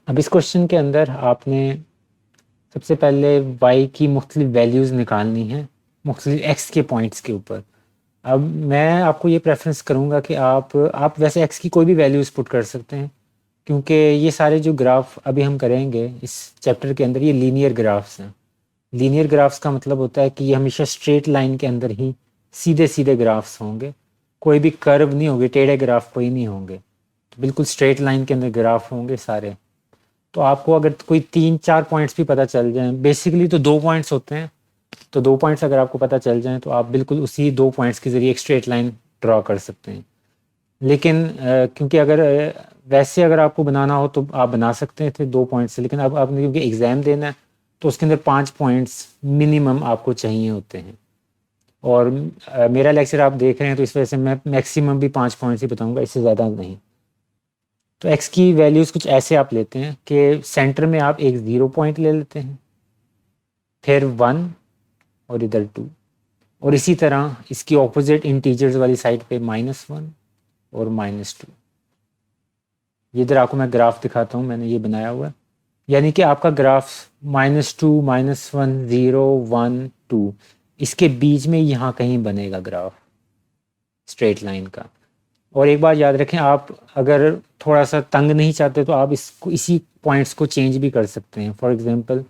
अब इस क्वेश्चन के अंदर आपने सबसे पहले y की मुख्तलिफ वैल्यूज़ निकालनी है मुख्तलिफ x के पॉइंट्स के ऊपर। अब मैं आपको ये प्रेफरेंस करूँगा कि आप वैसे x की कोई भी वैल्यूज़ पुट कर सकते हैं, क्योंकि ये सारे जो ग्राफ अभी हम करेंगे इस चैप्टर के अंदर ये लीनियर ग्राफ्स हैं। लीनियर ग्राफ्स का मतलब होता है कि ये हमेशा स्ट्रेट लाइन के अंदर ही सीधे सीधे ग्राफ्स होंगे, कोई भी कर्व नहीं होंगे, टेढ़े ग्राफ कोई नहीं होंगे, तो बिल्कुल स्ट्रेट लाइन के अंदर ग्राफ होंगे सारे। तो आपको अगर कोई 3-4 पॉइंट्स भी पता चल जाएँ, बेसिकली तो 2 पॉइंट्स होते हैं, तो 2 पॉइंट्स अगर आपको पता चल जाएँ तो आप बिल्कुल उसी 2 पॉइंट्स के ज़रिए एक स्ट्रेट लाइन ड्रॉ कर सकते हैं। लेकिन क्योंकि अगर वैसे अगर आपको बनाना हो तो आप बना सकते थे 2 पॉइंट्स से, लेकिन अब आपने क्योंकि एग्ज़ाम देना है तो उसके अंदर 5 पॉइंट्स मिनिमम आपको चाहिए होते हैं। और मेरा लेक्चर आप देख रहे हैं तो इस वजह से मैं मैक्सिमम भी 5 पॉइंट्स ही बताऊँगा, इससे ज़्यादा नहीं। तो x की वैल्यूज़ कुछ ऐसे आप लेते हैं कि सेंटर में आप एक 0 पॉइंट ले लेते हैं, फिर 1 और इधर 2, और इसी तरह इसकी ऑपोजिट इंटीजर्स वाली साइड पे -1 और -2। ये इधर आपको मैं ग्राफ दिखाता हूँ, मैंने ये बनाया हुआ है। यानी कि आपका ग्राफ -2 -1 0 1 2 इसके बीच में यहाँ कहीं बनेगा ग्राफ स्ट्रेट लाइन का। और एक बात याद रखें, आप अगर थोड़ा सा तंग नहीं चाहते तो आप इसको इसी पॉइंट्स को चेंज भी कर सकते हैं। फॉर एग्जांपल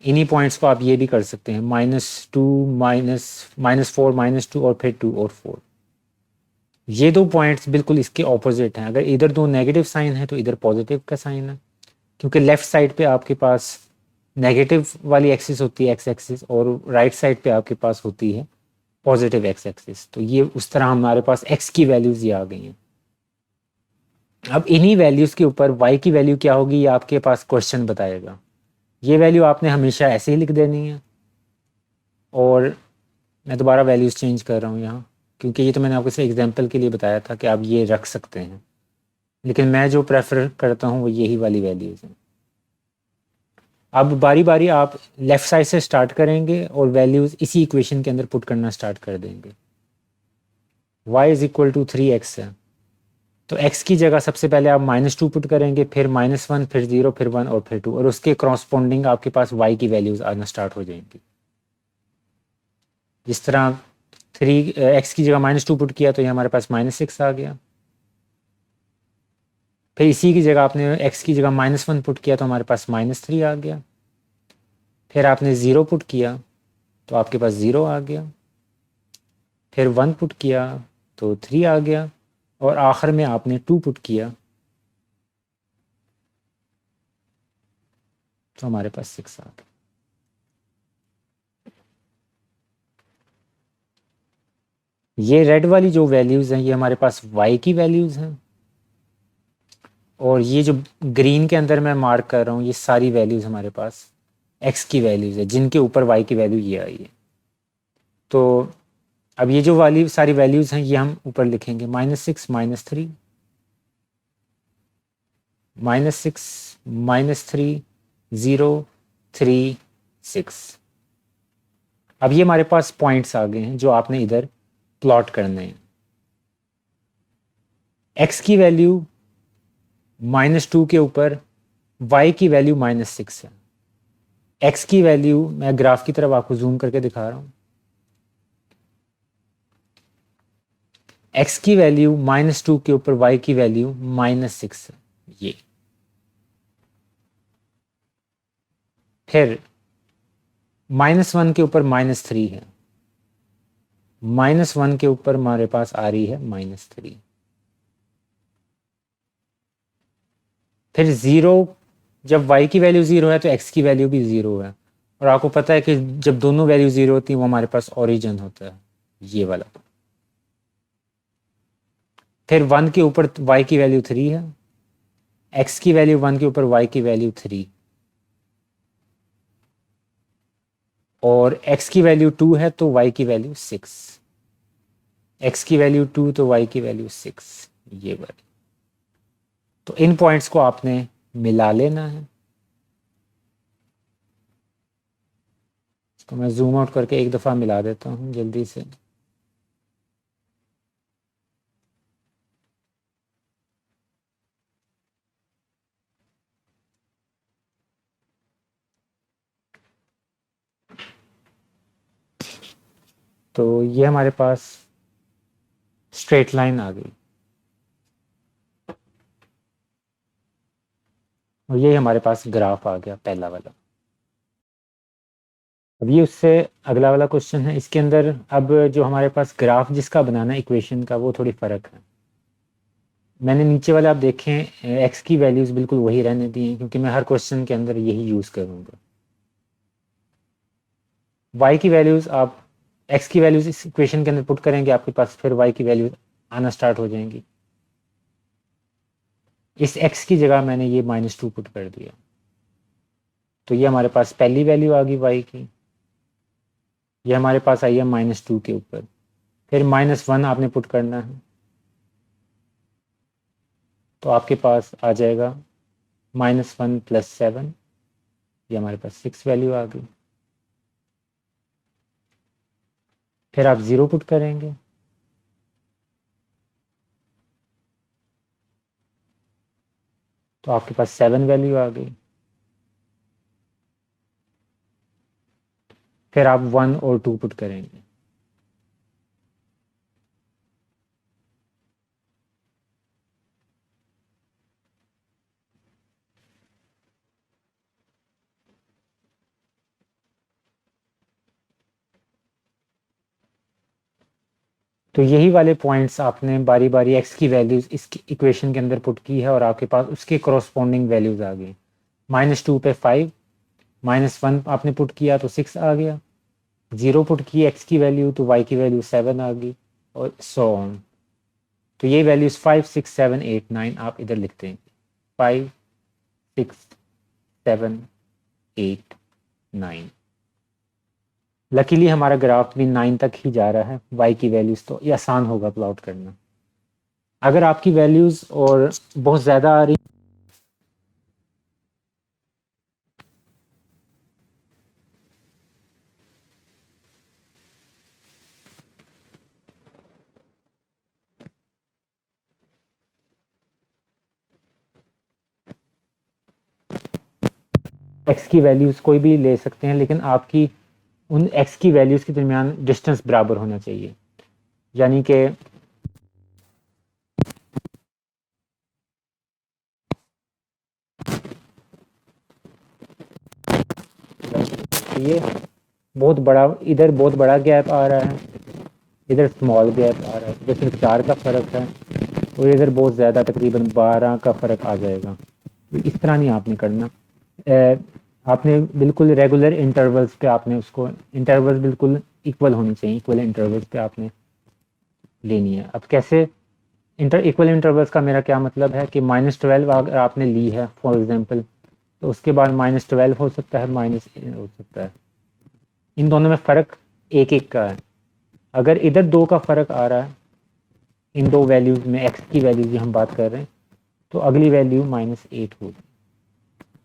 इन्हीं पॉइंट्स को आप ये भी कर सकते हैं, -2 -4 -2 और फिर 2 और 4। ये दो पॉइंट्स बिल्कुल इसके ऑपोजिट हैं। अगर इधर दो नेगेटिव साइन है तो इधर पॉजिटिव का साइन है, क्योंकि लेफ्ट साइड पे आपके पास नेगेटिव वाली एक्सिस होती है एक्स एक्सिस, और राइट साइड पे आपके पास होती है पॉजिटिव एक्स एक्सिस। तो ये उस तरह हमारे पास एक्स की वैल्यूज ये आ गई हैं। अब इन्हीं वैल्यूज के ऊपर वाई की वैल्यू क्या होगी ये आपके पास क्वेश्चन बताएगा। ये वैल्यू आपने हमेशा ऐसे ही लिख देनी है। और मैं दोबारा वैल्यूज चेंज कर रहा हूँ यहाँ, क्योंकि ये तो मैंने आपको सिर्फ एग्जांपल के लिए बताया था कि आप ये रख सकते हैं, लेकिन मैं जो प्रेफर करता हूँ वो यही वाली वैल्यूज हैं। अब बारी बारी आप लेफ्ट साइड से स्टार्ट करेंगे और वैल्यूज इसी इक्वेशन के अंदर पुट करना स्टार्ट कर देंगे। y is equal to 3x है, तो x की जगह सबसे पहले आप -2 पुट करेंगे, फिर -1 फिर 0 फिर 1 और फिर 2, और उसके क्रॉसपोंडिंग आपके पास y की वैल्यूज आना स्टार्ट हो जाएंगी। जिस तरह 3x की जगह -2 पुट किया तो ये हमारे पास -6 आ गया। फिर इसी की जगह आपने x की जगह -1 पुट किया तो हमारे पास -3 आ गया। फिर आपने 0 पुट किया तो आपके पास 0 आ गया। फिर 1 पुट किया तो 3 आ गया, और आखिर में आपने 2 पुट किया तो हमारे पास 6 आ गया। ये रेड वाली जो वैल्यूज़ हैं ये हमारे पास y की वैल्यूज़ हैं, और ये जो ग्रीन के अंदर मैं मार्क कर रहा हूँ ये सारी वैल्यूज़ हमारे पास x की वैल्यूज़ है, जिनके ऊपर y की वैल्यू ये आई है। तो अब ये जो वाली सारी वैल्यूज़ हैं ये हम ऊपर लिखेंगे, -6 -3 -6 -3 0 3 6। अब ये हमारे पास पॉइंट्स आ गए हैं जो आपने इधर प्लॉट करने हैं। x की वैल्यू -2 के ऊपर y की वैल्यू -6 है। x की वैल्यू मैं ग्राफ की तरफ आपको जूम करके दिखा रहा हूँ। x की वैल्यू -2 के ऊपर y की वैल्यू -6 है ये। फिर -1 के ऊपर -3 है, -1 के ऊपर हमारे पास आ रही है -3। फिर 0, जब y की वैल्यू 0 है तो x की वैल्यू भी 0 है, और आपको पता है कि जब दोनों वैल्यू 0 होती है वो हमारे पास ओरिजिन होता है ये वाला। फिर 1 के ऊपर y की वैल्यू 3 है, x की वैल्यू 1 के ऊपर y की वैल्यू 3, और x की वैल्यू 2 है तो y की वैल्यू 6, x की वैल्यू 2 तो y की वैल्यू 6 ये वाली। तो इन पॉइंट्स को आपने मिला लेना है। इसको मैं जूम आउट करके एक दफ़ा मिला देता हूँ जल्दी से। तो ये हमारे पास स्ट्रेट लाइन आ गई और ये हमारे पास ग्राफ आ गया पहला वाला। अब ये उससे अगला वाला क्वेश्चन है, इसके अंदर अब जो हमारे पास ग्राफ जिसका बनाना है इक्वेशन का वो थोड़ी फ़र्क है। मैंने नीचे वाले आप देखें एक्स की वैल्यूज़ बिल्कुल वही रहने दी हैं क्योंकि मैं हर क्वेश्चन के अंदर यही यूज़ करूँगा। वाई की वैल्यूज़ आप एक्स की वैल्यूज़ इस इक्वेशन के अंदर पुट करेंगे, आपके पास फिर वाई की वैल्यूज आना स्टार्ट हो जाएंगी। इस एक्स की जगह मैंने ये -2 पुट कर दिया, तो ये हमारे पास पहली वैल्यू आ गई वाई की। ये हमारे पास आई है -2 के ऊपर, फिर -1 आपने पुट करना है, तो आपके पास आ जाएगा -1 + 7, ये हमारे पास 6 वैल्यू आ गई। फिर आप 0 पुट करेंगे, तो आपके पास 7 वैल्यू आ गई। फिर आप 1 और 2 पुट करेंगे, तो यही वाले पॉइंट्स आपने बारी बारी एक्स की वैल्यूज इस इक्वेशन के अंदर पुट की है और आपके पास उसके करस्पॉन्डिंग वैल्यूज आ गई। -2 पे 5, -1 आपने पुट किया तो 6 आ गया, 0 पुट की एक्स की वैल्यू तो वाई की वैल्यू 7 आ गई, और सो ऑन। तो ये वैल्यूज 5, 6, 7, 8, 9 आप इधर लिखते हैं, 5, 6, 7, 8, 9। लकीली हमारा ग्राफ भी 9 तक ही जा रहा है वाई की वैल्यूज, तो ये आसान होगा प्लॉट करना। अगर आपकी वैल्यूज और बहुत ज़्यादा आ रही, एक्स की वैल्यूज कोई भी ले सकते हैं, लेकिन आपकी उन एक्स की वैल्यूज के दरमियान डिस्टेंस बराबर होना चाहिए, यानी कि ये बहुत बड़ा, इधर बहुत बड़ा गैप आ रहा है, इधर स्मॉल गैप आ रहा है, इधर सिर्फ 4 का फ़र्क है, और इधर बहुत ज़्यादा तकरीबन 12 का फ़र्क आ जाएगा। तो इस तरह नहीं आपने करना, आपने बिल्कुल रेगुलर इंटरवल्स पे आपने उसको, इंटरवल्स बिल्कुल इक्वल होनी चाहिए, इक्वल इंटरवल्स पे आपने लेनी है। अब कैसे इक्वल इंटरवल्स का मेरा क्या मतलब है कि -12 अगर आपने ली है फॉर एग्जांपल, तो उसके बाद -12 हो सकता है, माइनस हो सकता है, इन दोनों में फ़र्क एक एक का है। अगर इधर 2 का फ़र्क आ रहा है इन दो वैल्यूज़ में, एक्स की वैल्यूज़ की हम बात कर रहे हैं, तो अगली वैल्यू -8 होगी।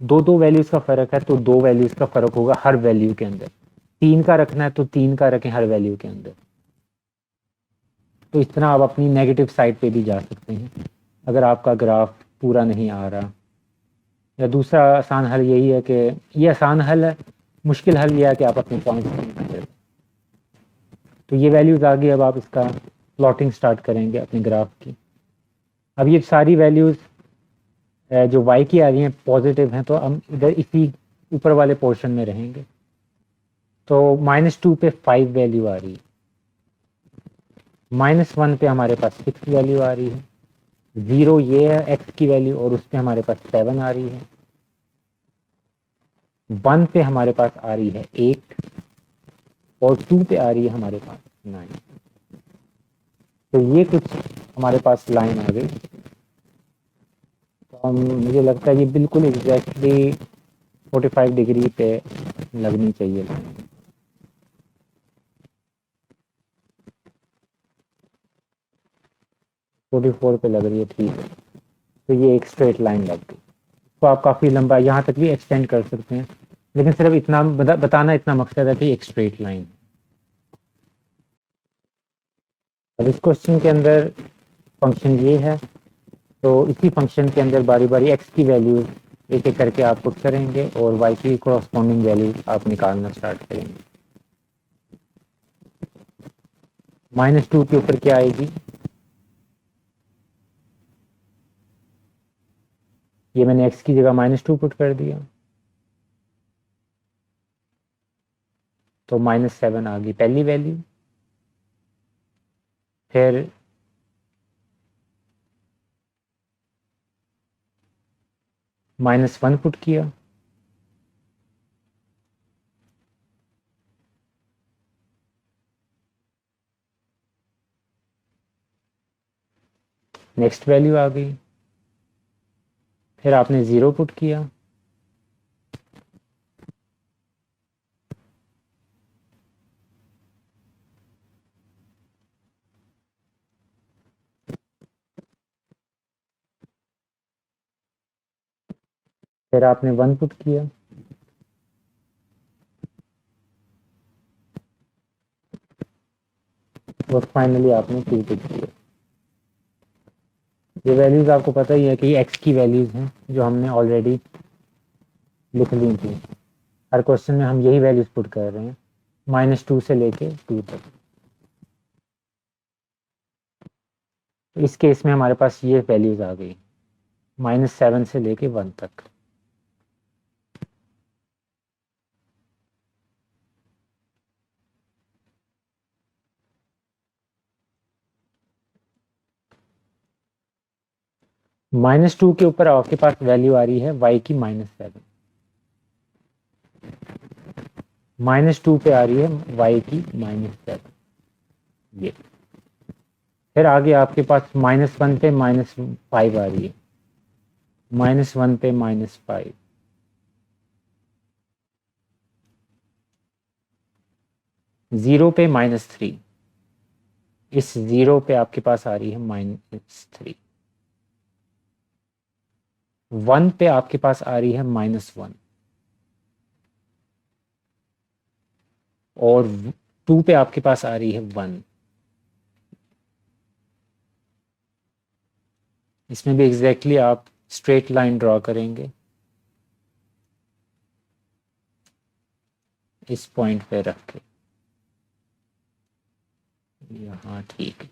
दो वैल्यूज़ का फ़र्क है तो 2 वैल्यूज़ का फ़र्क होगा हर वैल्यू के अंदर। 3 का रखना है तो 3 का रखें हर वैल्यू के अंदर। तो इस तरह आप अपनी नेगेटिव साइड पे भी जा सकते हैं अगर आपका ग्राफ पूरा नहीं आ रहा। या दूसरा आसान हल यही है कि, ये आसान हल है, मुश्किल हल यह है कि आप अपने पॉइंट्स, तो ये वैल्यूज़ आ गई। अब आप इसका प्लॉटिंग स्टार्ट करेंगे अपने ग्राफ की। अब ये सारी वैल्यूज़ जो y की आ रही हैं पॉजिटिव हैं, तो हम इधर इसी ऊपर वाले पोर्शन में रहेंगे। तो -2 पे 5 वैल्यू आ रही है, -1 पे हमारे पास 6 वैल्यू आ रही है, 0 ये है x की वैल्यू और उस पे हमारे पास 7 आ रही है, 1 पे हमारे पास आ रही है 8 और 2 पे आ रही है हमारे पास 9। तो ये कुछ हमारे पास लाइन आ गई। तो मुझे लगता है ये बिल्कुल एग्जैक्टली 45 डिग्री पे लगनी चाहिए लाइन। 44 पे लग रही है, ठीक है। तो ये एक स्ट्रेट लाइन लग गई। तो आप काफ़ी लंबा यहाँ तक भी एक्सटेंड कर सकते हैं, लेकिन सिर्फ इतना बताना, इतना मकसद है कि एक स्ट्रेट लाइन। अब इस क्वेश्चन के अंदर फंक्शन ये है, तो इसी फंक्शन के अंदर बारी बारी एक्स की वैल्यूज एक एक करके आप पुट करेंगे और वाई की कॉरस्पॉन्डिंग वैल्यूज आप निकालना स्टार्ट करेंगे। -2 के ऊपर क्या आएगी? ये मैंने x की जगह -2 पुट कर दिया, तो -7 आ गई पहली वैल्यू। फिर -1 पुट किया, नेक्स्ट वैल्यू आ गई। फिर आपने 0 पुट किया, फिर आपने 1 पुट किया, और फाइनली आपने 2 पुट किया। ये वैल्यूज आपको पता ही है कि x की वैल्यूज हैं जो हमने ऑलरेडी लिख ली थी। हर क्वेश्चन में हम यही वैल्यूज पुट कर रहे हैं, -2 से लेके 2 तक। इस केस में हमारे पास ये वैल्यूज आ गई, -7 से लेके 1 तक। -2 के ऊपर आपके पास वैल्यू आ रही है y की -7, -2 पे आ रही है y की -7, ये। फिर आगे आपके पास -1 पे -5 आ रही है, -1 पे -5, 0 पे -3, इस 0 पे आपके पास आ रही है -3, 1 पे आपके पास आ रही है -1, और 2 पे आपके पास आ रही है 1। इसमें भी एग्जैक्टली आप स्ट्रेट लाइन ड्रॉ करेंगे इस पॉइंट पे रख के, यहाँ ठीक है।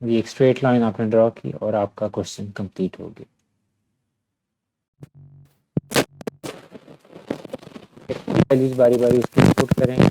ये एक स्ट्रेट लाइन आपने ड्रॉ की और आपका क्वेश्चन कंप्लीट हो गया। वैल्यूज बारी बारी उसको पुट करेंगे।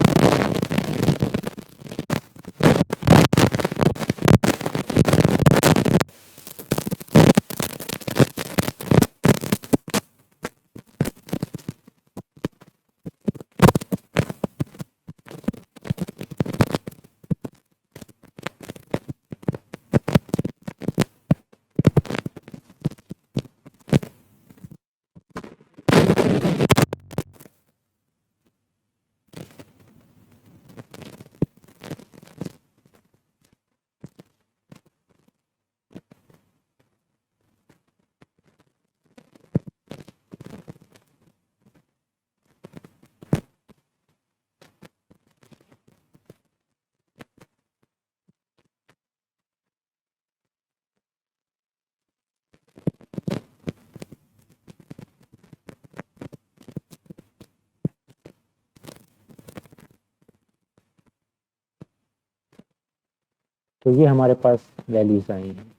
तो ये हमारे पास वैल्यूज आई हैं,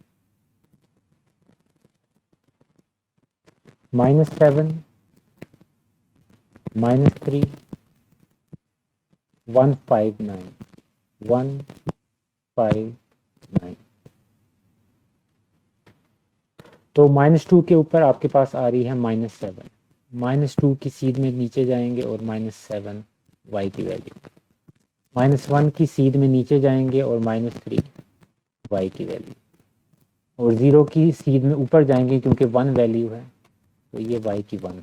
-7, -3, 159, 159। तो -2 के ऊपर आपके पास आ रही है -7, -2 की सीध में नीचे जाएंगे और -7 y की वैल्यू, -1 की सीध में नीचे जाएंगे और -3 y की वैल्यू, और 0 की सीध में ऊपर जाएंगे क्योंकि 1 वैल्यू है, तो ये y की 1 है।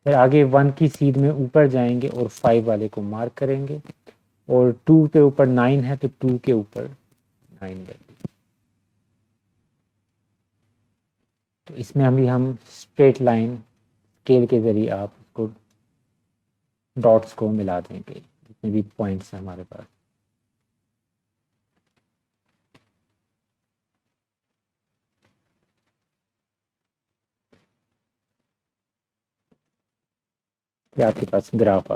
फिर आगे 1 की सीध में ऊपर जाएंगे और 5 वाले को मार्क करेंगे, और 2 के ऊपर 9 है तो 2 के ऊपर 9 वैल्यू। तो इसमें अभी हम स्ट्रेट लाइन स्केल के ज़रिए आप उसको डॉट्स को मिला देंगे जितने भी पॉइंट्स हैं हमारे पास। ये आपके पास ग्राफ आ